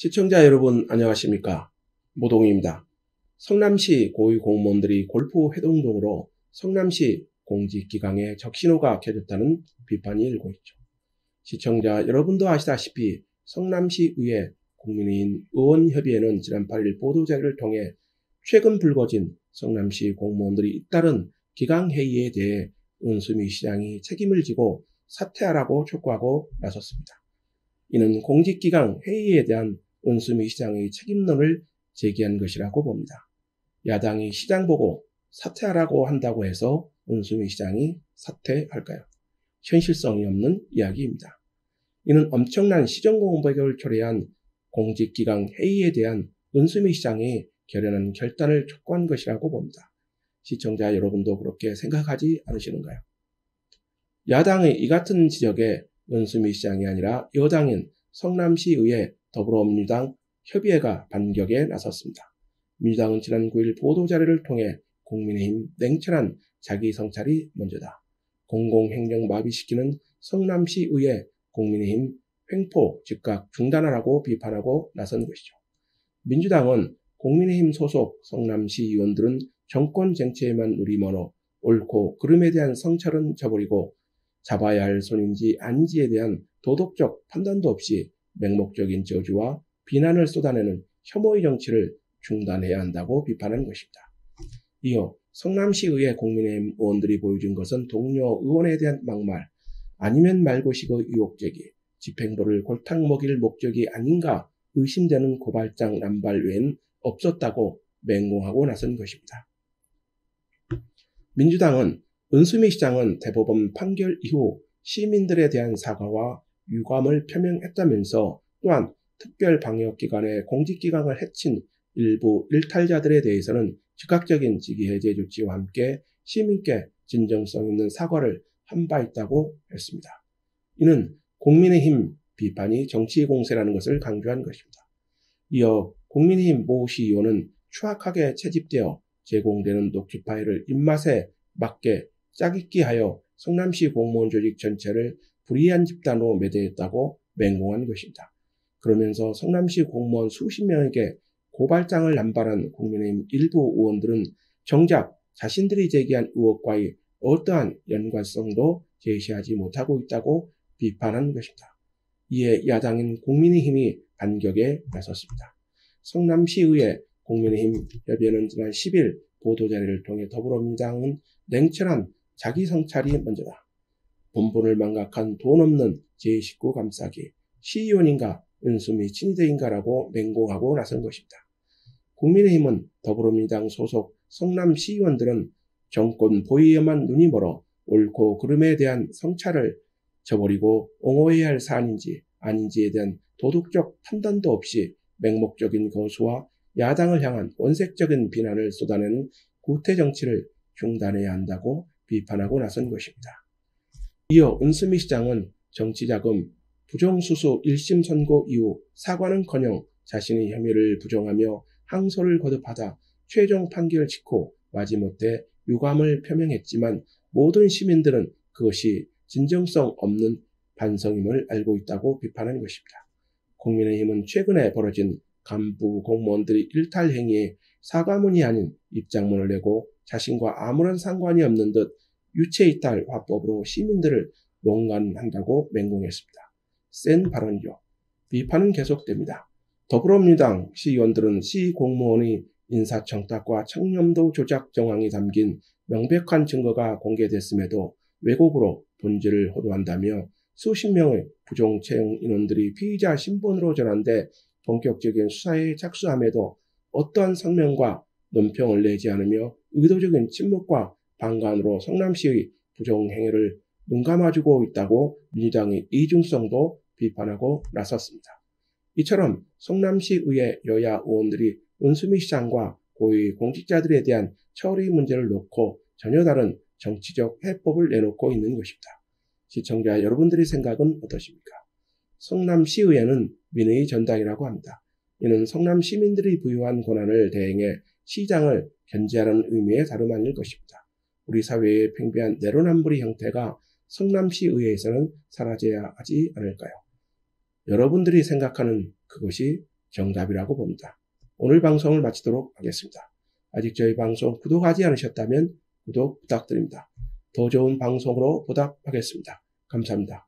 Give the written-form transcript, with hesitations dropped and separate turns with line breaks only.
시청자 여러분 안녕하십니까? 모동입니다. 성남시 고위공무원들이 골프 회동동으로 성남시 공직기강에 적신호가 켜졌다는 비판이 일고 있죠. 시청자 여러분도 아시다시피 성남시의회 국민의힘 의원협의회는 지난 8일 보도자료를 통해 최근 불거진 성남시 공무원들이 잇따른 기강회의에 대해 은수미 시장이 책임을 지고 사퇴하라고 촉구하고 나섰습니다. 이는 공직기강 회의에 대한 은수미 시장의 책임론을 제기한 것이라고 봅니다. 야당이 시장 보고 사퇴하라고 한다고 해서 은수미 시장이 사퇴할까요? 현실성이 없는 이야기입니다. 이는 엄청난 시정공백을 초래한 공직기강 회의에 대한 은수미 시장이 결연한 결단을 촉구한 것이라고 봅니다. 시청자 여러분도 그렇게 생각하지 않으시는가요? 야당의 이 같은 지적에 은수미 시장이 아니라 여당인 성남시의회 더불어민주당 협의회가 반격에 나섰습니다. 민주당은 지난 9일 보도자료를 통해 국민의힘 냉철한 자기 성찰이 먼저다. 공공행정 마비시키는 성남시의회 국민의힘 횡포 즉각 중단하라고 비판하고 나선 것이죠. 민주당은 국민의힘 소속 성남시 의원들은 정권 쟁취에만 누리머러 옳고 그름에 대한 성찰은 저버리고 잡아야 할 손인지 아닌지에 대한 도덕적 판단도 없이 맹목적인 저주와 비난을 쏟아내는 혐오의 정치를 중단해야 한다고 비판한 것입니다. 이어 성남시의회 국민의힘 의원들이 보여준 것은 동료 의원에 대한 막말 아니면 말고식의 의혹제기, 집행부를 골탕 먹일 목적이 아닌가 의심되는 고발장 남발 외엔 없었다고 맹공하고 나선 것입니다. 민주당은 은수미 시장은 대법원 판결 이후 시민들에 대한 사과와 유감을 표명했다면서 또한 특별방역기관의 공직기강을 해친 일부 일탈자들에 대해서는 즉각적인 직위해제 조치와 함께 시민께 진정성 있는 사과를 한 바 있다고 했습니다. 이는 국민의힘 비판이 정치 공세라는 것을 강조한 것입니다. 이어 국민의힘 모 시의원은 추악하게 채집되어 제공되는 녹취 파일을 입맛에 맞게 짜깁기하여 성남시 공무원 조직 전체를 불이한 집단으로 매도했다고 맹공한 것입니다. 그러면서 성남시 공무원 수십 명에게 고발장을 남발한 국민의힘 일부 의원들은 정작 자신들이 제기한 의혹과의 어떠한 연관성도 제시하지 못하고 있다고 비판한 것입니다. 이에 야당인 국민의힘이 반격에 나섰습니다. 성남시의회 국민의힘 협의회는 지난 10일 보도자료를 통해 더불어민주당은 냉철한 자기 성찰이 먼저다. 본분을 망각한 돈 없는 제19 감싸기, 시의원인가 은수미 친위대인가라고 맹공하고 나선 것입니다. 국민의힘은 더불어민주당 소속 성남시의원들은 정권 보위에만 눈이 멀어 옳고 그름에 대한 성찰을 저버리고 옹호해야 할 사안인지 아닌지에 대한 도덕적 판단도 없이 맹목적인 거수와 야당을 향한 원색적인 비난을 쏟아내는 구태 정치를 중단해야 한다고 비판하고 나선 것입니다. 이어 은수미 시장은 정치자금 부정수수 1심 선고 이후 사과는커녕 자신의 혐의를 부정하며 항소를 거듭하다 최종 판결을 짓고 마지못해 유감을 표명했지만 모든 시민들은 그것이 진정성 없는 반성임을 알고 있다고 비판한 것입니다. 국민의힘은 최근에 벌어진 간부 공무원들의 일탈 행위에 사과문이 아닌 입장문을 내고 자신과 아무런 상관이 없는 듯 유체이탈 화법으로 시민들을 농간한다고 맹공했습니다. 센 발언이죠. 비판은 계속됩니다. 더불어민주당 시의원들은 시 공무원의 인사청탁과 청렴도 조작 정황이 담긴 명백한 증거가 공개됐음에도 왜곡으로 본질을 호도한다며 수십 명의 부정 채용 인원들이 피의자 신분으로 전환돼 본격적인 수사에 착수함에도 어떠한 성명과 논평을 내지 않으며 의도적인 침묵과 방관으로 성남시의 부정행위를 눈감아주고 있다고 민주당의 이중성도 비판하고 나섰습니다. 이처럼 성남시의회 여야 의원들이 은수미 시장과 고위 공직자들에 대한 처리 문제를 놓고 전혀 다른 정치적 해법을 내놓고 있는 것입니다. 시청자 여러분들의 생각은 어떠십니까? 성남시의회는 민의 전당이라고 합니다. 이는 성남 시민들이 부여한 권한을 대행해 시장을 견제하는 의미의 다름 아닐 것입니다. 우리 사회의 팽배한 내로남불의 형태가 성남시의회에서는 사라져야 하지 않을까요? 여러분들이 생각하는 그것이 정답이라고 봅니다. 오늘 방송을 마치도록 하겠습니다. 아직 저희 방송 구독하지 않으셨다면 구독 부탁드립니다. 더 좋은 방송으로 보답하겠습니다. 감사합니다.